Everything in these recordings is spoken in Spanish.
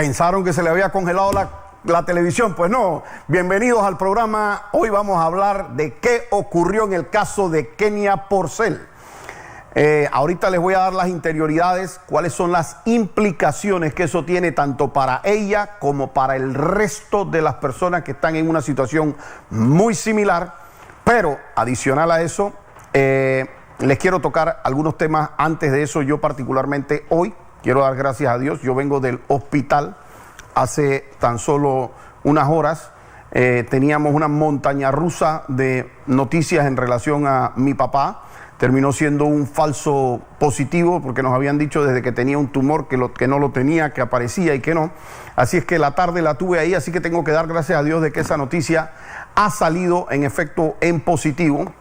¿Pensaron que se le había congelado la televisión? Pues no. Bienvenidos al programa. Hoy vamos a hablar de qué ocurrió en el caso de Kenia Porcel. Ahorita les voy a dar las interioridades, cuáles son las implicaciones que eso tiene tanto para ella como para el resto de las personas que están en una situación muy similar. Pero adicional a eso, les quiero tocar algunos temas. Antes de eso, yo particularmente hoy quiero dar gracias a Dios. Yo vengo del hospital hace tan solo unas horas. Teníamos una montaña rusa de noticias en relación a mi papá. Terminó siendo un falso positivo porque nos habían dicho desde que tenía un tumor que no lo tenía, que aparecía y que no. Así es que la tarde la tuve ahí, así que tengo que dar gracias a Dios de que esa noticia ha salido en efecto en positivo.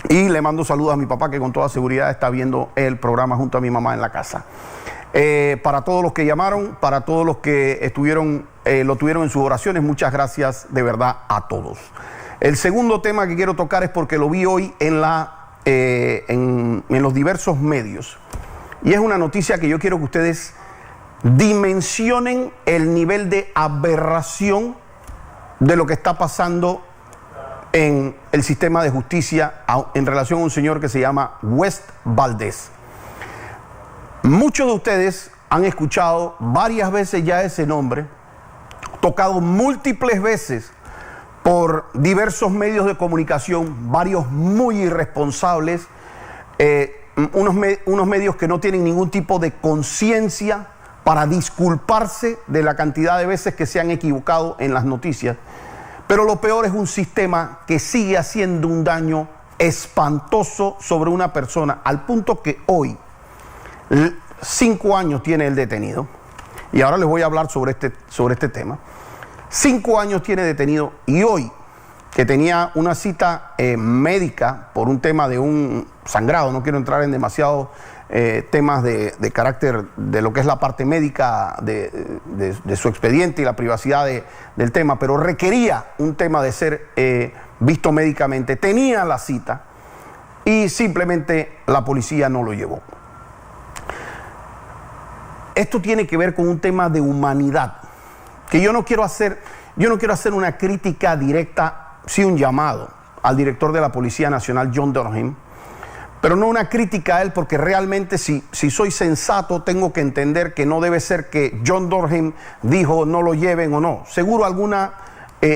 Y le mando saludos a mi papá, que con toda seguridad está viendo el programa junto a mi mamá en la casa. Para todos los que llamaron, para todos los que lo tuvieron en sus oraciones, muchas gracias de verdad a todos. El segundo tema que quiero tocar es porque lo vi hoy en los diversos medios, y es una noticia que yo quiero que ustedes dimensionen el nivel de aberración de lo que está pasando en el sistema de justicia en relación a un señor que se llama West Valdez. Muchos de ustedes han escuchado varias veces ya ese nombre, tocado múltiples veces por diversos medios de comunicación, varios muy irresponsables, unos medios que no tienen ningún tipo de conciencia para disculparse de la cantidad de veces que se han equivocado en las noticias. Pero lo peor es un sistema que sigue haciendo un daño espantoso sobre una persona, al punto que hoy, 5 años tiene el detenido, y ahora les voy a hablar sobre este tema. 5 años tiene detenido, y hoy, que tenía una cita médica por un tema de un sangrado, no quiero entrar en demasiados temas de carácter de lo que es la parte médica de su expediente y la privacidad del tema, pero requería un tema de ser visto médicamente. Tenía la cita y simplemente la policía no lo llevó. Esto tiene que ver con un tema de humanidad, que yo no quiero hacer una crítica directa, sí un llamado al director de la Policía Nacional, John Durham, pero no una crítica a él, porque realmente si soy sensato tengo que entender que no debe ser que John Durham dijo no lo lleven o no. Seguro alguna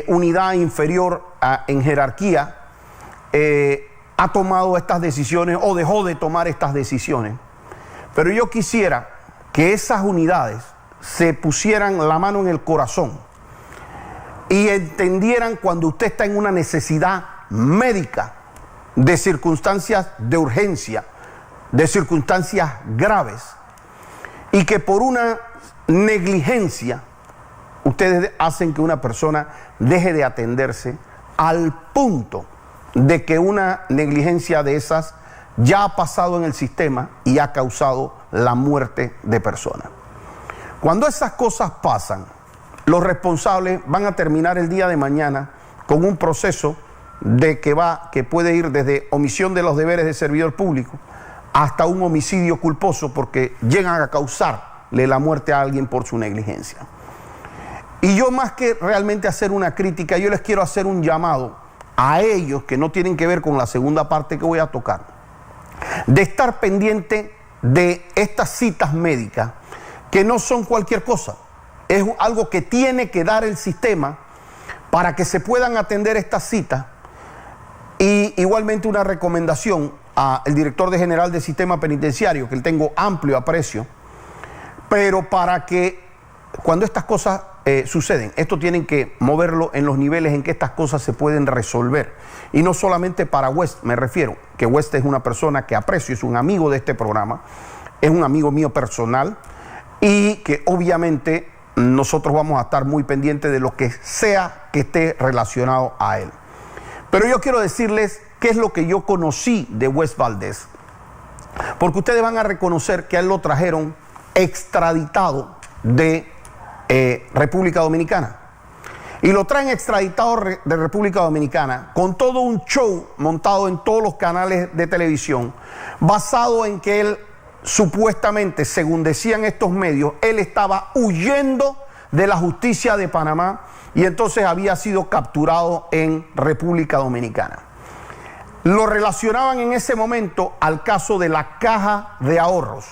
unidad inferior en jerarquía ha tomado estas decisiones o dejó de tomar estas decisiones, pero yo quisiera que esas unidades se pusieran la mano en el corazón y entendieran cuando usted está en una necesidad médica, de circunstancias de urgencia, de circunstancias graves, y que por una negligencia ustedes hacen que una persona deje de atenderse, al punto de que una negligencia de esas ya ha pasado en el sistema y ha causado la muerte de personas. Cuando esas cosas pasan, los responsables van a terminar el día de mañana con un proceso que puede ir desde omisión de los deberes de servidor público hasta un homicidio culposo, porque llegan a causarle la muerte a alguien por su negligencia. Y yo, más que realmente hacer una crítica, yo les quiero hacer un llamado a ellos, que no tienen que ver con la segunda parte que voy a tocar, de estar pendiente de estas citas médicas, que no son cualquier cosa. Es algo que tiene que dar el sistema para que se puedan atender estas citas. Y igualmente una recomendación al director general del sistema penitenciario, que le tengo amplio aprecio, pero para que cuando estas cosas suceden, esto tienen que moverlo en los niveles en que estas cosas se pueden resolver. Y no solamente para West, me refiero, que West es una persona que aprecio, es un amigo de este programa, es un amigo mío personal, y que obviamente nosotros vamos a estar muy pendientes de lo que sea que esté relacionado a él. Pero yo quiero decirles qué es lo que yo conocí de West Valdez, porque ustedes van a reconocer que a él lo trajeron extraditado de República Dominicana, y lo traen extraditado de República Dominicana con todo un show montado en todos los canales de televisión, basado en que él supuestamente, según decían estos medios, él estaba huyendo de la justicia de Panamá y entonces había sido capturado en República Dominicana. Lo relacionaban en ese momento al caso de la Caja de Ahorros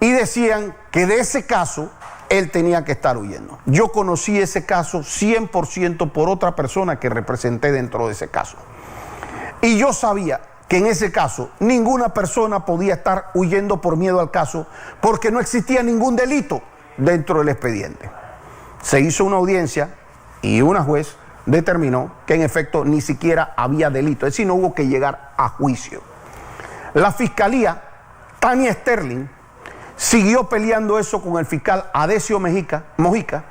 y decían que de ese caso él tenía que estar huyendo. Yo conocí ese caso 100% por otra persona que representé dentro de ese caso. Y yo sabía que en ese caso ninguna persona podía estar huyendo por miedo al caso porque no existía ningún delito dentro del expediente. Se hizo una audiencia y una juez determinó que en efecto ni siquiera había delito, es decir, no hubo que llegar a juicio. La fiscalía, Tania Sterling, siguió peleando eso con el fiscal Adesio Mojica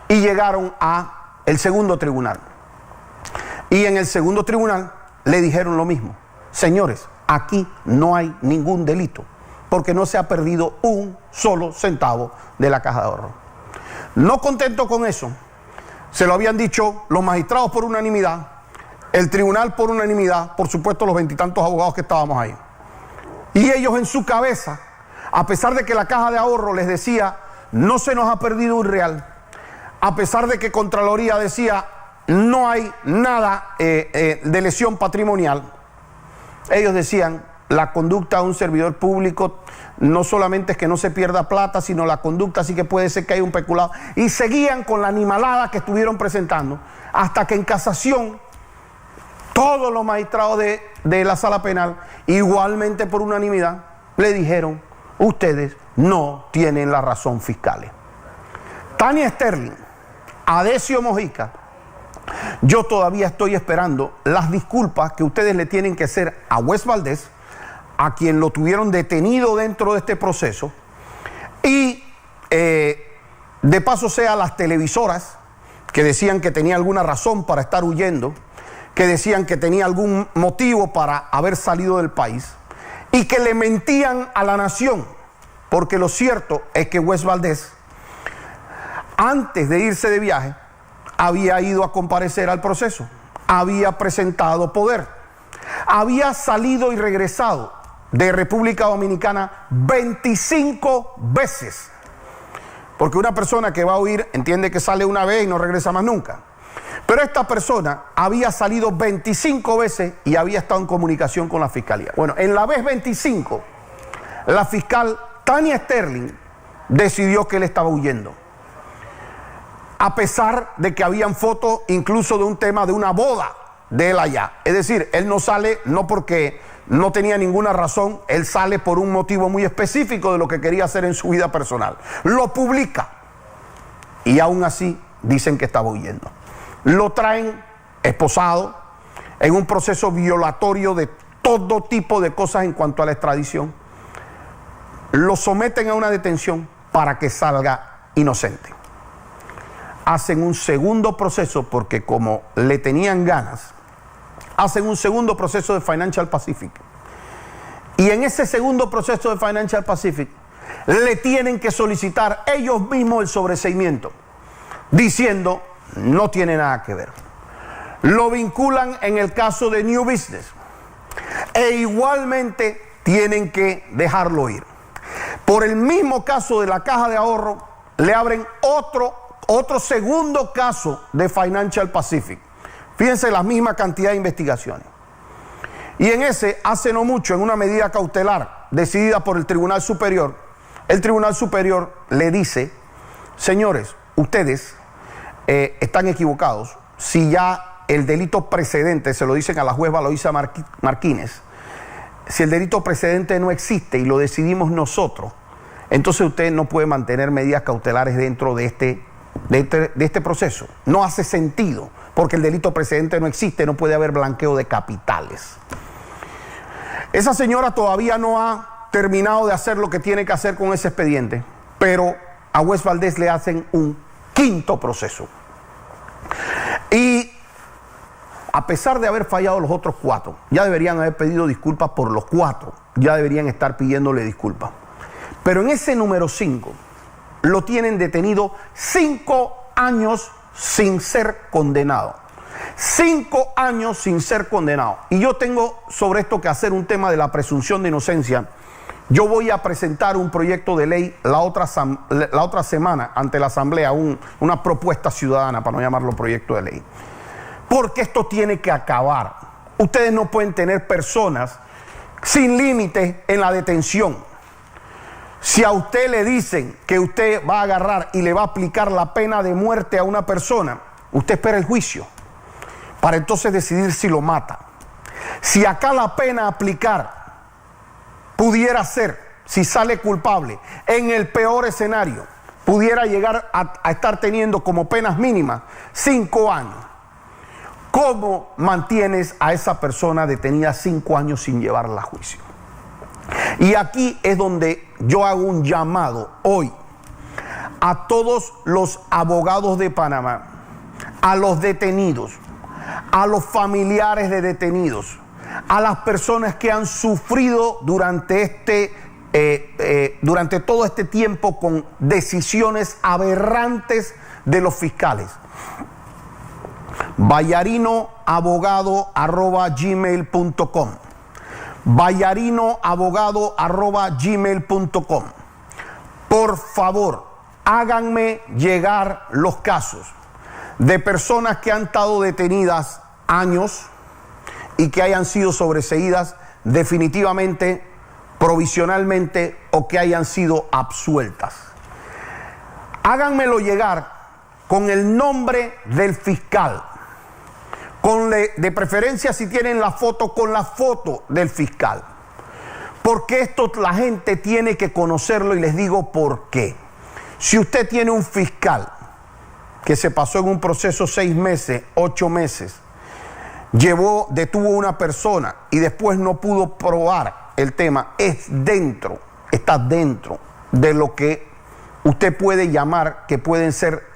y llegaron a el segundo tribunal. Y en el segundo tribunal le dijeron lo mismo. Señores, aquí no hay ningún delito porque no se ha perdido un solo centavo de la caja de ahorro. No contento con eso, se lo habían dicho los magistrados por unanimidad, el tribunal por unanimidad, por supuesto los 20 y tantos abogados que estábamos ahí. Y ellos en su cabeza, a pesar de que la caja de ahorro les decía, no se nos ha perdido un real, a pesar de que Contraloría decía, no hay nada de lesión patrimonial, ellos decían, la conducta de un servidor público no solamente es que no se pierda plata, sino la conducta sí que puede ser que haya un peculado. Y seguían con la animalada que estuvieron presentando, hasta que en casación, todos los magistrados de la sala penal, igualmente por unanimidad, le dijeron, ustedes no tienen la razón fiscal. Tania Sterling, Adesio Mojica, yo todavía estoy esperando las disculpas que ustedes le tienen que hacer a Wes Valdés, a quien lo tuvieron detenido dentro de este proceso, y de paso sea las televisoras que decían que tenía alguna razón para estar huyendo, que decían que tenía algún motivo para haber salido del país y que le mentían a la nación, porque lo cierto es que Wes Valdés, antes de irse de viaje, había ido a comparecer al proceso, había presentado poder, había salido y regresado de República Dominicana 25 veces, porque una persona que va a huir entiende que sale una vez y no regresa más nunca, pero esta persona había salido 25 veces y había estado en comunicación con la fiscalía. Bueno, en la vez 25, la fiscal Tania Sterling decidió que él estaba huyendo, a pesar de que habían fotos incluso de un tema de una boda de él allá. Es decir, él no sale no porque no tenía ninguna razón, él sale por un motivo muy específico de lo que quería hacer en su vida personal. Lo publica y aún así dicen que estaba huyendo. Lo traen esposado en un proceso violatorio de todo tipo de cosas en cuanto a la extradición. Lo someten a una detención para que salga inocente. Hacen un segundo proceso porque como le tenían ganas, hacen un segundo proceso de Financial Pacific. Y en ese segundo proceso de Financial Pacific le tienen que solicitar ellos mismos el sobreseimiento, diciendo no tiene nada que ver. Lo vinculan en el caso de New Business e igualmente tienen que dejarlo ir. Por el mismo caso de la caja de ahorro le abren otro segundo caso de Financial Pacific. Fíjense la misma cantidad de investigaciones. Y en ese, hace no mucho, en una medida cautelar decidida por el Tribunal Superior, el Tribunal Superior le dice, señores, ustedes están equivocados. Si ya el delito precedente, se lo dicen a la juez Valoisa Martínez, si el delito precedente no existe y lo decidimos nosotros, entonces usted no puede mantener medidas cautelares dentro de este proceso. No hace sentido, porque el delito precedente no existe, no puede haber blanqueo de capitales. Esa señora todavía no ha terminado de hacer lo que tiene que hacer con ese expediente, pero a Wes Valdés le hacen un quinto proceso. Y a pesar de haber fallado los otros 4, ya deberían haber pedido disculpas por los 4, ya deberían estar pidiéndole disculpas. Pero en ese número 5 lo tienen detenido 5 años sin ser condenado. 5 años sin ser condenado. Y yo tengo sobre esto que hacer un tema de la presunción de inocencia, Yo voy a presentar un proyecto de ley la otra semana ante la Asamblea, una propuesta ciudadana, para no llamarlo proyecto de ley. Porque esto tiene que acabar. Ustedes no pueden tener personas sin límites en la detención. Si a usted le dicen que usted va a agarrar y le va a aplicar la pena de muerte a una persona, usted espera el juicio para entonces decidir si lo mata. Si acá la pena a aplicar pudiera ser, si sale culpable, en el peor escenario, pudiera llegar a estar teniendo como penas mínimas 5 años. ¿Cómo mantienes a esa persona detenida 5 años sin llevarla a juicio? Y aquí es donde yo hago un llamado hoy a todos los abogados de Panamá, a los detenidos, a los familiares de detenidos, a las personas que han sufrido durante todo este tiempo con decisiones aberrantes de los fiscales. vallarinoabogado@gmail.com vallarinoabogado@gmail.com. Por favor, háganme llegar los casos de personas que han estado detenidas años y que hayan sido sobreseídas definitivamente, provisionalmente, o que hayan sido absueltas. Háganmelo llegar con el nombre del fiscal, de preferencia, si tienen la foto, con la foto del fiscal, porque esto la gente tiene que conocerlo, y les digo por qué. Si usted tiene un fiscal que se pasó en un proceso 6 meses, 8 meses, detuvo a una persona y después no pudo probar el tema, está dentro de lo que usted puede llamar que pueden ser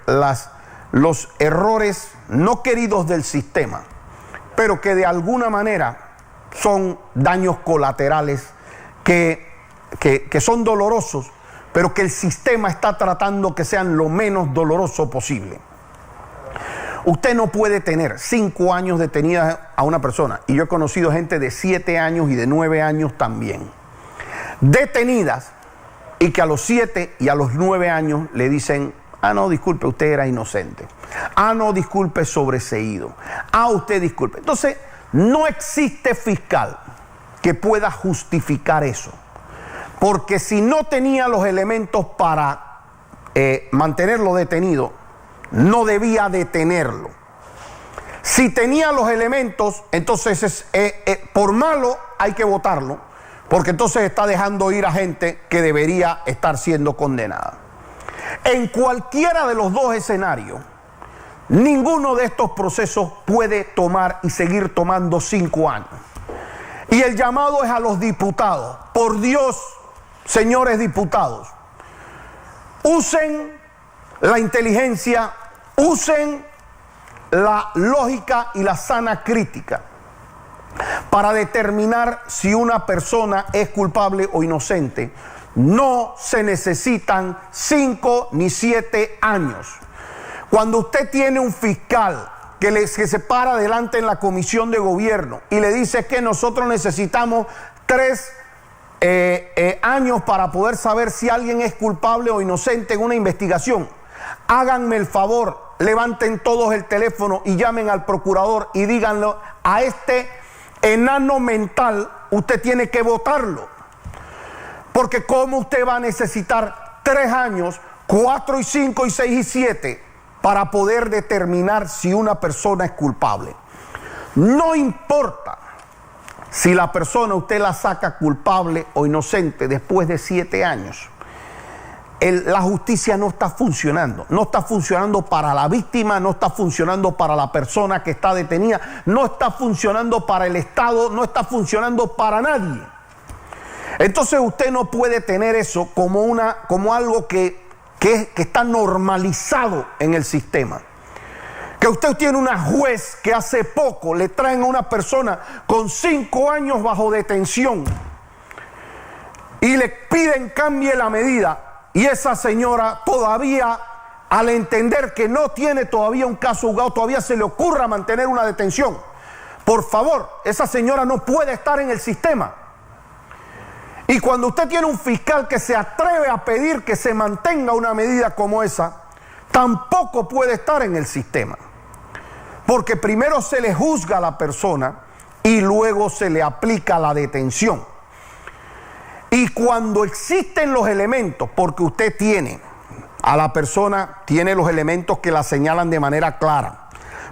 los errores no queridos del sistema, pero que de alguna manera son daños colaterales que son dolorosos, pero que el sistema está tratando que sean lo menos doloroso posible. Usted no puede tener 5 años detenida a una persona, y yo he conocido gente de 7 años y de 9 años también, detenidas, y que a los 7 y a los 9 años le dicen: ah, no, disculpe, usted era inocente. Ah, no, disculpe, sobreseído. Ah, usted disculpe. Entonces, no existe fiscal que pueda justificar eso. Porque si no tenía los elementos para mantenerlo detenido, no debía detenerlo. Si tenía los elementos, entonces por malo hay que votarlo, porque entonces está dejando ir a gente que debería estar siendo condenada. En cualquiera de los dos escenarios, ninguno de estos procesos puede tomar y seguir tomando 5 años. Y el llamado es a los diputados. Por Dios, señores diputados, usen la inteligencia, usen la lógica y la sana crítica para determinar si una persona es culpable o inocente. No se necesitan 5 ni 7 años. Cuando usted tiene un fiscal que se para delante en la comisión de gobierno y le dice que nosotros necesitamos 3 años para poder saber si alguien es culpable o inocente en una investigación, háganme el favor, levanten todos el teléfono y llamen al procurador y díganlo: a este enano mental usted tiene que votarlo. Porque ¿cómo usted va a necesitar 3 años, 4 y 5 y 6 y 7 para poder determinar si una persona es culpable? No importa si la persona usted la saca culpable o inocente después de 7 años. La justicia no está funcionando. No está funcionando para la víctima, no está funcionando para la persona que está detenida, no está funcionando para el Estado, no está funcionando para nadie. Entonces usted no puede tener eso como algo que está normalizado en el sistema. Que usted tiene una juez que hace poco le traen a una persona con 5 años bajo detención y le piden cambie la medida, y esa señora todavía, al entender que no tiene todavía un caso juzgado, todavía se le ocurra mantener una detención. Por favor, esa señora no puede estar en el sistema. Y cuando usted tiene un fiscal que se atreve a pedir que se mantenga una medida como esa, tampoco puede estar en el sistema. Porque primero se le juzga a la persona y luego se le aplica la detención. Y cuando existen los elementos, porque usted tiene a la persona, tiene los elementos que la señalan de manera clara,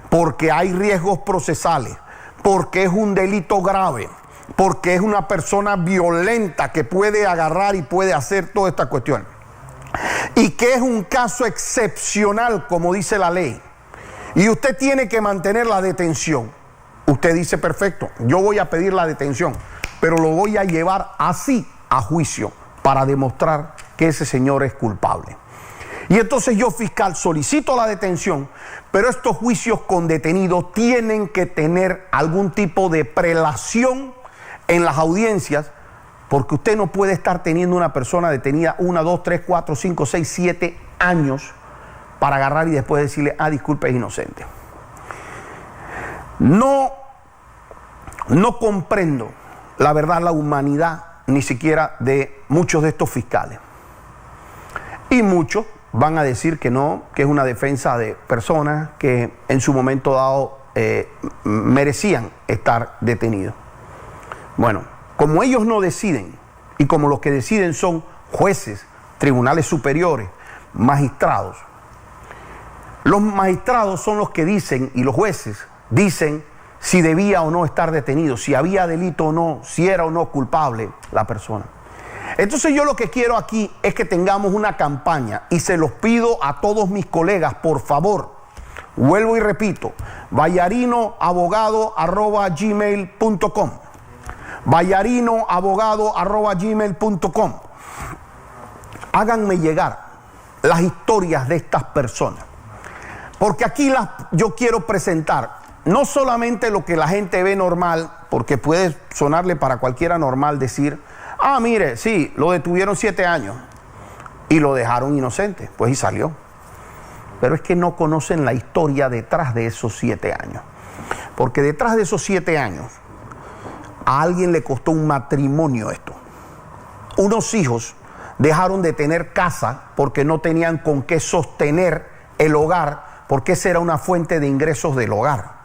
porque hay riesgos procesales, porque es un delito grave, porque es una persona violenta que puede agarrar y puede hacer toda esta cuestión, y que es un caso excepcional, como dice la ley, y usted tiene que mantener la detención. Usted dice, perfecto, yo voy a pedir la detención, pero lo voy a llevar así a juicio para demostrar que ese señor es culpable. Y entonces yo, fiscal, solicito la detención, pero estos juicios con detenidos tienen que tener algún tipo de prelación en las audiencias, porque usted no puede estar teniendo una persona detenida 1, 2, 3, 4, 5, 6, 7 años para agarrar y después decirle, disculpe, es inocente. No comprendo, la verdad, la humanidad ni siquiera de muchos de estos fiscales. Y muchos van a decir que no, que es una defensa de personas que en su momento dado merecían estar detenidos. Bueno, como ellos no deciden, y como los que deciden son jueces, tribunales superiores, magistrados, los magistrados son los que dicen, y los jueces dicen si debía o no estar detenido, si había delito o no, si era o no culpable la persona. Entonces yo lo que quiero aquí es que tengamos una campaña, y se los pido a todos mis colegas, por favor, vuelvo y repito, vallarinoabogado@gmail.com, vallarinoabogado@gmail.com. Háganme llegar las historias de estas personas, porque aquí yo quiero presentar no solamente lo que la gente ve normal, porque puede sonarle para cualquiera normal decir, mire, sí, lo detuvieron 7 años y lo dejaron inocente, pues y salió. Pero es que no conocen la historia detrás de esos 7 años. Porque detrás de esos 7 años, a alguien le costó un matrimonio esto. Unos hijos dejaron de tener casa porque no tenían con qué sostener el hogar, porque esa era una fuente de ingresos del hogar.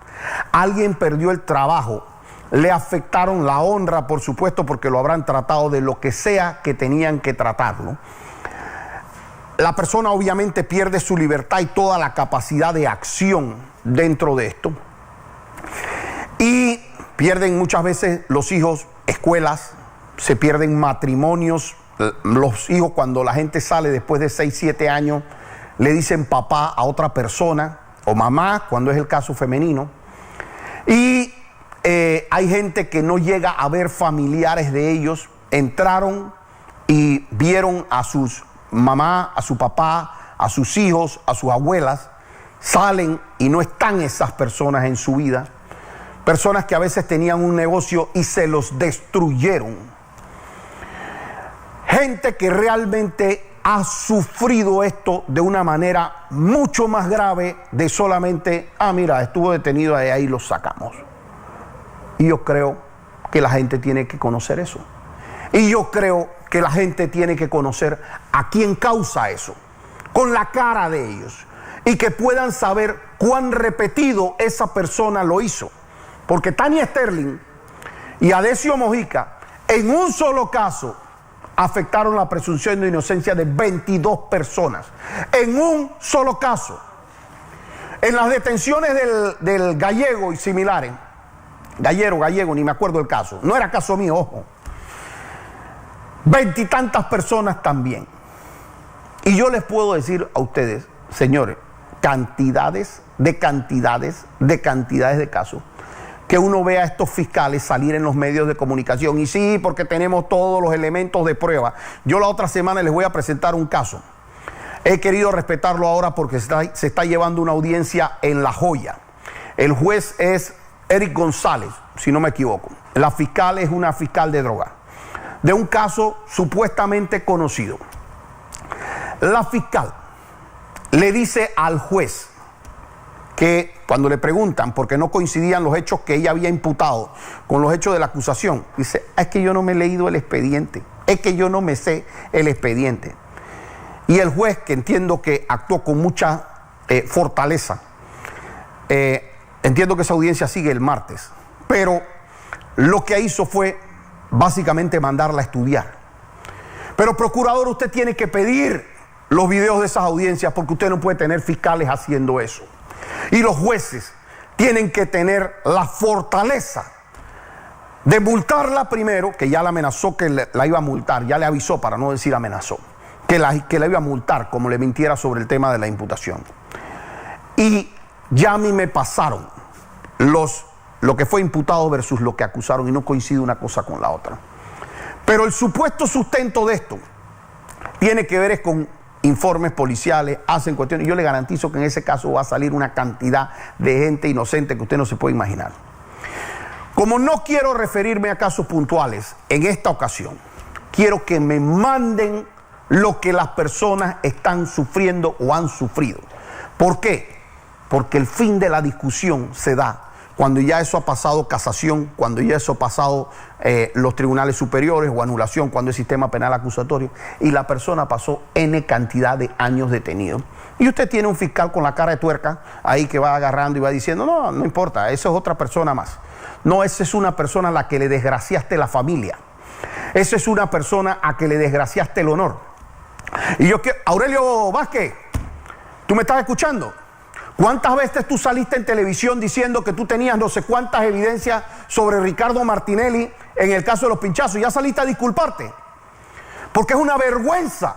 Alguien perdió el trabajo, le afectaron la honra, por supuesto, porque lo habrán tratado de lo que sea que tenían que tratarlo. La persona obviamente pierde su libertad y toda la capacidad de acción dentro de esto. Y pierden muchas veces los hijos escuelas, se pierden matrimonios. Los hijos, cuando la gente sale después de 6, 7 años, le dicen papá a otra persona, o mamá, cuando es el caso femenino. Y hay gente que no llega a ver familiares de ellos. Entraron y vieron a sus mamá, a su papá, a sus hijos, a sus abuelas. Salen y no están esas personas en su vida. Personas que a veces tenían un negocio y se los destruyeron. Gente que realmente ha sufrido esto de una manera mucho más grave de solamente, mira, estuvo detenido, de ahí lo sacamos. Y yo creo que la gente tiene que conocer eso. Y yo creo que la gente tiene que conocer a quién causa eso, con la cara de ellos, y que puedan saber cuán repetido esa persona lo hizo. Porque Tania Sterling y Adesio Mojica, en un solo caso, afectaron la presunción de inocencia de 22 personas. En un solo caso. En las detenciones del Gallego y similares, Gallego, ni me acuerdo el caso, no era caso mío, ojo, 20 y tantas personas también. Y yo les puedo decir a ustedes, señores, cantidades de casos, que uno vea a estos fiscales salir en los medios de comunicación. Y sí, porque tenemos todos los elementos de prueba. Yo la otra semana les voy a presentar un caso. He querido respetarlo ahora porque se está llevando una audiencia en La Joya. El juez es Eric González, si no me equivoco. La fiscal es una fiscal de droga, de un caso supuestamente conocido. La fiscal le dice al juez que cuando le preguntan, porque no coincidían los hechos que ella había imputado con los hechos de la acusación, dice, es que yo no me he leído el expediente. es que yo no me sé el expediente. Y el juez, que entiendo que actuó con mucha fortaleza, entiendo que esa audiencia sigue el martes, pero lo que hizo fue básicamente mandarla a estudiar. Pero procurador, usted tiene que pedir los videos de esas audiencias porque usted no puede tener fiscales haciendo eso. Y los jueces tienen que tener la fortaleza de multarla primero, que ya la amenazó que la iba a multar, ya le avisó, para no decir amenazó, que la iba a multar como le mintiera sobre el tema de la imputación. Y ya a mí me pasaron lo que fue imputado versus lo que acusaron y no coincide una cosa con la otra. Pero el supuesto sustento de esto tiene que ver con informes policiales, hacen cuestiones. Yo le garantizo que en ese caso va a salir una cantidad de gente inocente que usted no se puede imaginar. Como no quiero referirme a casos puntuales en esta ocasión, quiero que me manden lo que las personas están sufriendo o han sufrido. ¿Por qué? Porque el fin de la discusión se da cuando ya eso ha pasado casación, cuando ya eso ha pasado los tribunales superiores o anulación, cuando el sistema penal acusatorio, y la persona pasó N cantidad de años detenido. Y usted tiene un fiscal con la cara de tuerca ahí que va agarrando y va diciendo, no, no importa, eso es otra persona más. No, esa es una persona a la que le desgraciaste la familia. Esa es una persona a que le desgraciaste el honor. Y yo quiero, Aurelio Vázquez, ¿tú me estás escuchando? ¿Cuántas veces tú saliste en televisión diciendo que tú tenías no sé cuántas evidencias sobre Ricardo Martinelli en el caso de los pinchazos? Ya saliste a disculparte. Porque es una vergüenza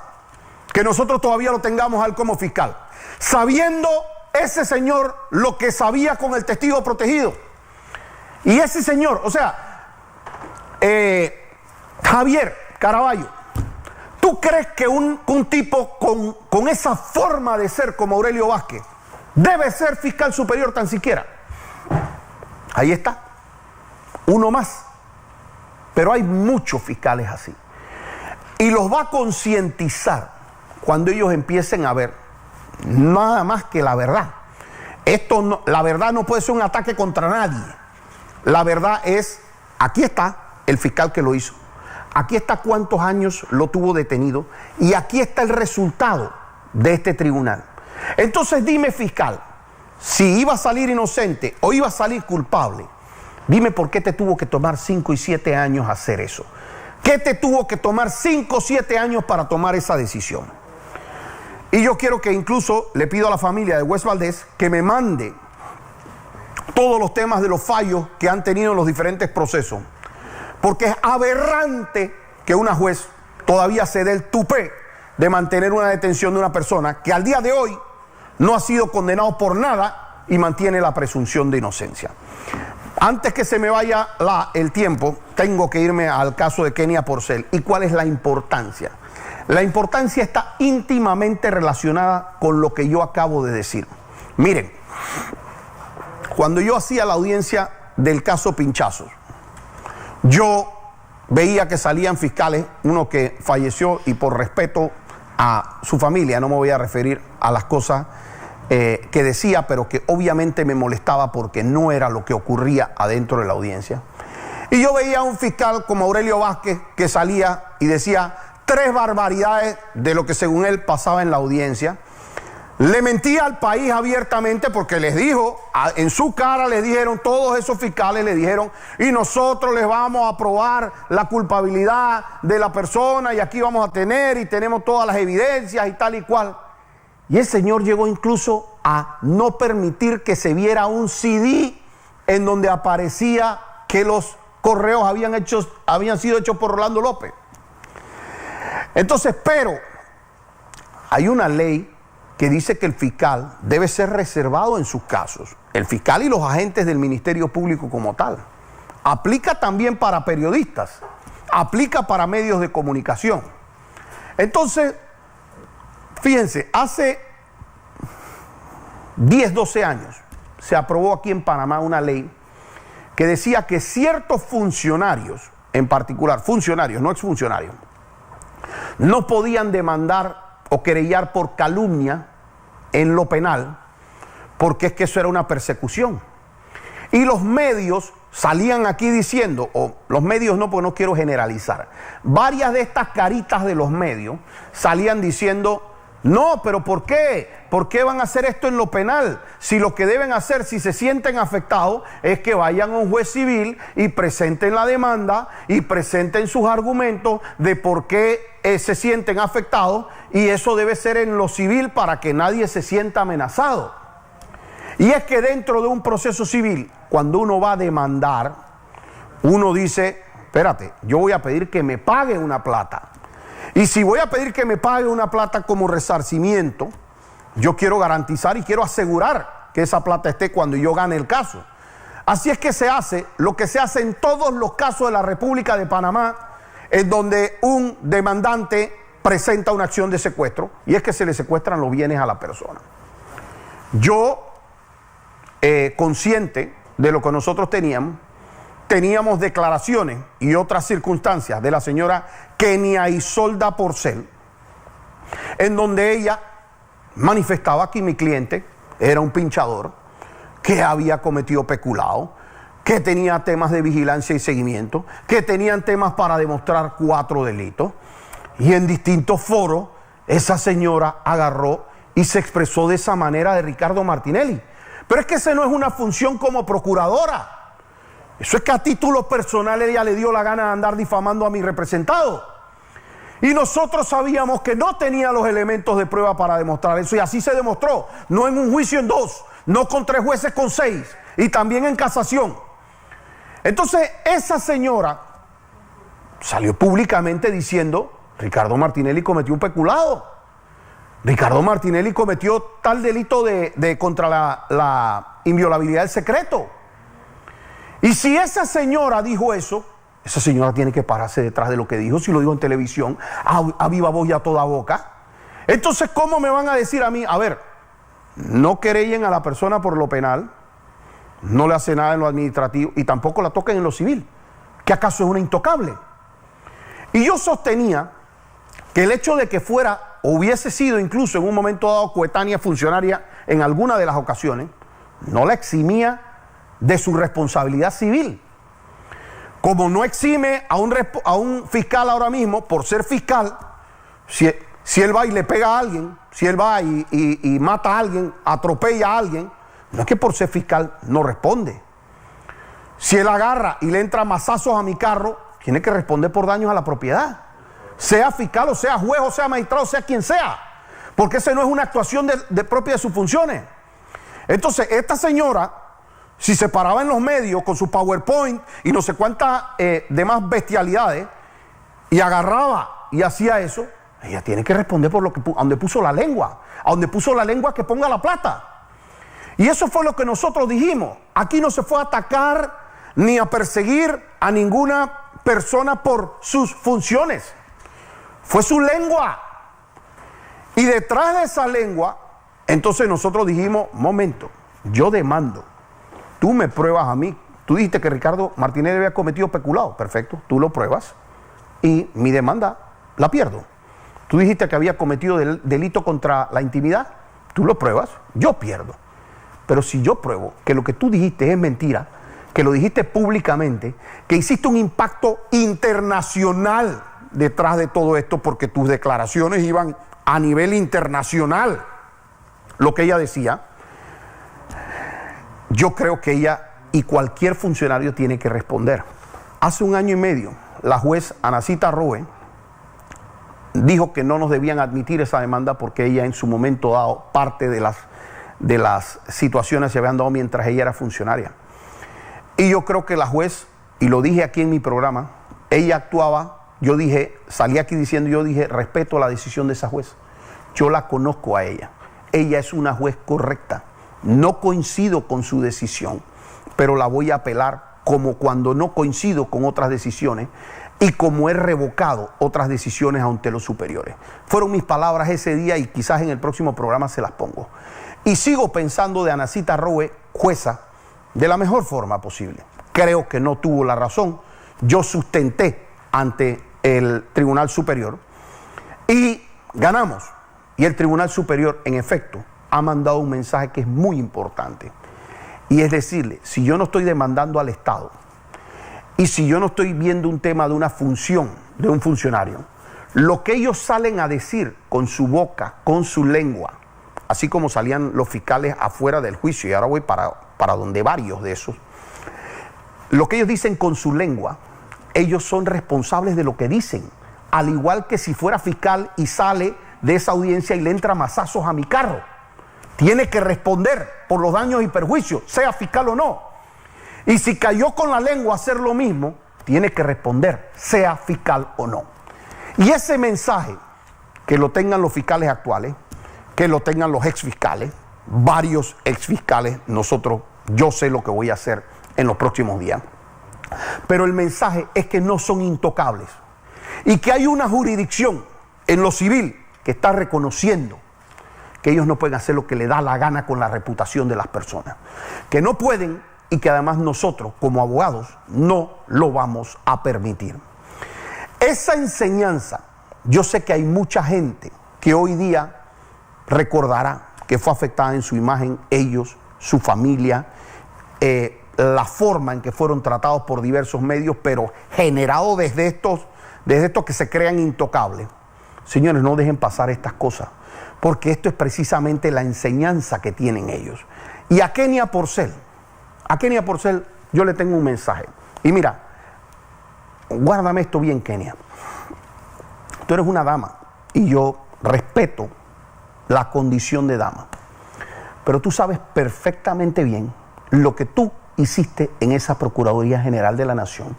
que nosotros todavía lo tengamos a él como fiscal. Sabiendo ese señor lo que sabía con el testigo protegido. Y ese señor, o sea, Javier Caraballo, ¿tú crees que un tipo con esa forma de ser como Aurelio Vázquez debe ser fiscal superior tan siquiera? Ahí está, uno más. Pero hay muchos fiscales así. Y los va a concientizar cuando ellos empiecen a ver nada más que la verdad. Esto no, la verdad no puede ser un ataque contra nadie. La verdad es, aquí está el fiscal que lo hizo. Aquí está cuántos años lo tuvo detenido. Y aquí está el resultado de este tribunal. Entonces dime, fiscal, si iba a salir inocente o iba a salir culpable, dime por qué te tuvo que tomar 5 y 7 años hacer eso. ¿Qué te tuvo que tomar 5 o 7 años para tomar esa decisión? Y yo quiero que incluso le pido a la familia de Wes Valdez que me mande todos los temas de los fallos que han tenido en los diferentes procesos. Porque es aberrante que una juez todavía se dé el tupé de mantener una detención de una persona que al día de hoy no ha sido condenado por nada y mantiene la presunción de inocencia. Antes que se me vaya el tiempo, tengo que irme al caso de Kenia Porcel. ¿Y cuál es la importancia? La importancia está íntimamente relacionada con lo que yo acabo de decir. Miren, cuando yo hacía la audiencia del caso Pinchazos, yo veía que salían fiscales, uno que falleció y por respeto a su familia, no me voy a referir a las cosas que decía, pero que obviamente me molestaba porque no era lo que ocurría adentro de la audiencia. Y yo veía a un fiscal como Aurelio Vázquez que salía y decía 3 barbaridades de lo que según él pasaba en la audiencia. Le mentía al país abiertamente porque les dijo, en su cara les dijeron, todos esos fiscales le dijeron, y nosotros les vamos a probar la culpabilidad de la persona y aquí vamos a tener y tenemos todas las evidencias y tal y cual. Y el señor llegó incluso a no permitir que se viera un CD en donde aparecía que los correos habían sido hechos por Rolando López. Entonces, pero hay una ley que dice que el fiscal debe ser reservado en sus casos. El fiscal y los agentes del Ministerio Público como tal. Aplica también para periodistas, aplica para medios de comunicación. Entonces, fíjense, hace 10, 12 años se aprobó aquí en Panamá una ley que decía que ciertos funcionarios, en particular funcionarios, no exfuncionarios, no podían demandar o querellar por calumnia en lo penal, porque es que eso era una persecución. Y los medios salían aquí diciendo, o los medios no, porque no quiero generalizar, varias de estas caritas de los medios salían diciendo, no, pero ¿por qué? ¿Por qué van a hacer esto en lo penal? Si lo que deben hacer, si se sienten afectados, es que vayan a un juez civil y presenten la demanda y presenten sus argumentos de por qué se sienten afectados, y eso debe ser en lo civil para que nadie se sienta amenazado. Y es que dentro de un proceso civil, cuando uno va a demandar, uno dice, espérate, yo voy a pedir que me pague una plata. Y si voy a pedir que me pague una plata como resarcimiento, yo quiero garantizar y quiero asegurar que esa plata esté cuando yo gane el caso. Así es que se hace lo que se hace en todos los casos de la República de Panamá, en donde un demandante presenta una acción de secuestro, y es que se le secuestran los bienes a la persona. Yo, consciente de lo que nosotros teníamos declaraciones y otras circunstancias de la señora Kenia Isolda Porcel, en donde ella manifestaba que mi cliente era un pinchador, que había cometido peculado, que tenía temas de vigilancia y seguimiento, que tenían temas para demostrar 4 delitos, y en distintos foros esa señora agarró y se expresó de esa manera de Ricardo Martinelli. Pero es que esa no es una función como procuradora. Eso es que a título personal ella le dio la gana de andar difamando a mi representado. Y nosotros sabíamos que no tenía los elementos de prueba para demostrar eso, y así se demostró. No en un juicio en 2, no con 3 jueces con 6, y también en casación. Entonces esa señora salió públicamente diciendo, Ricardo Martinelli cometió un peculado. Ricardo Martinelli cometió tal delito de contra la inviolabilidad del secreto. Y si esa señora dijo eso, esa señora tiene que pararse detrás de lo que dijo. Si lo dijo en televisión, a viva voz y a toda boca. Entonces, ¿cómo me van a decir a mí? A ver, no querellen a la persona por lo penal, no le hace nada en lo administrativo y tampoco la toquen en lo civil, que acaso es una intocable. Y yo sostenía que el hecho de que fuera o hubiese sido incluso en un momento dado coetánea funcionaria en alguna de las ocasiones, no la eximía de su responsabilidad civil. Como no exime a un fiscal ahora mismo por ser fiscal, si él va y le pega a alguien, si él va y mata a alguien, atropella a alguien, no es que por ser fiscal no responde. Si él agarra y le entra mazazos a mi carro, tiene que responder por daños a la propiedad. Sea fiscal o sea juez o sea magistrado, sea quien sea. Porque esa no es una actuación propia de sus funciones. Entonces, esta señora, si se paraba en los medios con su PowerPoint y no sé cuántas demás bestialidades, y agarraba y hacía eso, ella tiene que responder por lo que a donde puso la lengua. A donde puso la lengua que ponga la plata. Y eso fue lo que nosotros dijimos. Aquí no se fue a atacar ni a perseguir a ninguna persona por sus funciones. Fue su lengua. Y detrás de esa lengua, entonces nosotros dijimos, momento, yo demando. Tú me pruebas a mí. Tú dijiste que Ricardo Martinelli había cometido peculado. Perfecto, tú lo pruebas y mi demanda la pierdo. Tú dijiste que había cometido delito contra la intimidad. Tú lo pruebas, yo pierdo. Pero si yo pruebo que lo que tú dijiste es mentira, que lo dijiste públicamente, que hiciste un impacto internacional detrás de todo esto, porque tus declaraciones iban a nivel internacional, lo que ella decía, yo creo que ella y cualquier funcionario tiene que responder. Hace 1 año y medio, la juez Anacita Roe dijo que no nos debían admitir esa demanda porque ella en su momento dado parte de las situaciones se habían dado mientras ella era funcionaria. Y yo creo que la juez, y lo dije aquí en mi programa, ella actuaba, yo dije, salí aquí diciendo, yo dije, respeto la decisión de esa juez. Yo la conozco a ella. Ella es una juez correcta. No coincido con su decisión, pero la voy a apelar como cuando no coincido con otras decisiones y como he revocado otras decisiones ante los superiores. Fueron mis palabras ese día y quizás en el próximo programa se las pongo. Y sigo pensando de Anacita Roe, jueza, de la mejor forma posible. Creo que no tuvo la razón. Yo sustenté ante el Tribunal Superior y ganamos. Y el Tribunal Superior, en efecto, ha mandado un mensaje que es muy importante. Y es decirle, si yo no estoy demandando al Estado, y si yo no estoy viendo un tema de una función de un funcionario, lo que ellos salen a decir con su boca, con su lengua, así como salían los fiscales afuera del juicio, y ahora voy para donde varios de esos, lo que ellos dicen con su lengua, ellos son responsables de lo que dicen, al igual que si fuera fiscal y sale de esa audiencia y le entra mazazos a mi carro. Tiene que responder por los daños y perjuicios, sea fiscal o no. Y si cayó con la lengua a hacer lo mismo, tiene que responder, sea fiscal o no. Y ese mensaje, que lo tengan los fiscales actuales, que lo tengan los exfiscales, varios exfiscales, yo sé lo que voy a hacer en los próximos días. Pero el mensaje es que no son intocables y que hay una jurisdicción en lo civil que está reconociendo que ellos no pueden hacer lo que les da la gana con la reputación de las personas, que no pueden y que además nosotros como abogados no lo vamos a permitir. Esa enseñanza, yo sé que hay mucha gente que hoy día recordará que fue afectada en su imagen, ellos, su familia, la forma en que fueron tratados por diversos medios, pero generado desde estos que se crean intocables. Señores, no dejen pasar estas cosas, porque esto es precisamente la enseñanza que tienen ellos. Y a Kenia Porcel yo le tengo un mensaje. Y mira, guárdame esto bien, Kenia. Tú eres una dama y yo respeto la condición de dama, pero tú sabes perfectamente bien lo que tú hiciste en esa Procuraduría General de la Nación,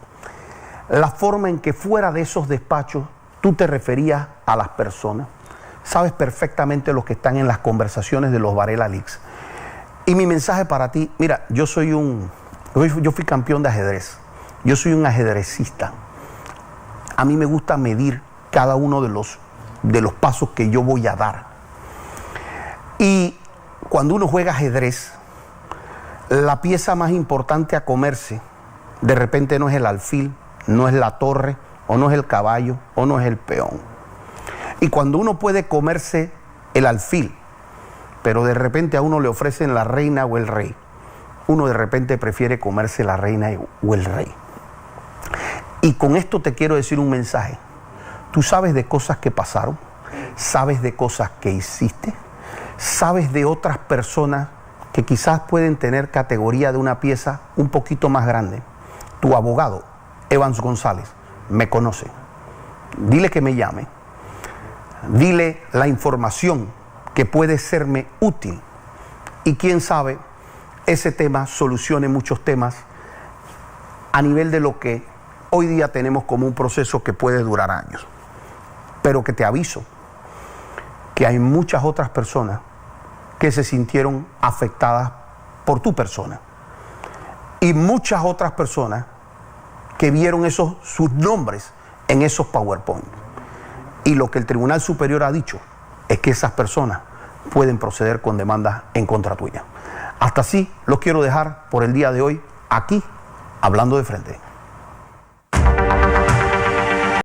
la forma en que fuera de esos despachos tú te referías a las personas, sabes perfectamente lo que están en las conversaciones de los Varela Leaks. Y mi mensaje para ti, mira, yo fui campeón de ajedrez, yo soy un ajedrecista, a mí me gusta medir cada uno de los pasos que yo voy a dar. Y cuando uno juega ajedrez, la pieza más importante a comerse, de repente no es el alfil, no es la torre, o no es el caballo, o no es el peón. Y cuando uno puede comerse el alfil, pero de repente a uno le ofrecen la reina o el rey, uno de repente prefiere comerse la reina o el rey. Y con esto te quiero decir un mensaje. Tú sabes de cosas que pasaron, sabes de cosas que hiciste, sabes de otras personas que quizás pueden tener categoría de una pieza un poquito más grande. Tu abogado, Evans González, me conoce. Dile que me llame. Dile la información que puede serme útil. Y quién sabe, ese tema solucione muchos temas a nivel de lo que hoy día tenemos como un proceso que puede durar años. Pero que te aviso que hay muchas otras personas que se sintieron afectadas por tu persona. Y muchas otras personas que vieron sus nombres en esos PowerPoint. Y lo que el Tribunal Superior ha dicho es que esas personas pueden proceder con demandas en contra tuya. Hasta así lo quiero dejar por el día de hoy aquí, Hablando de Frente.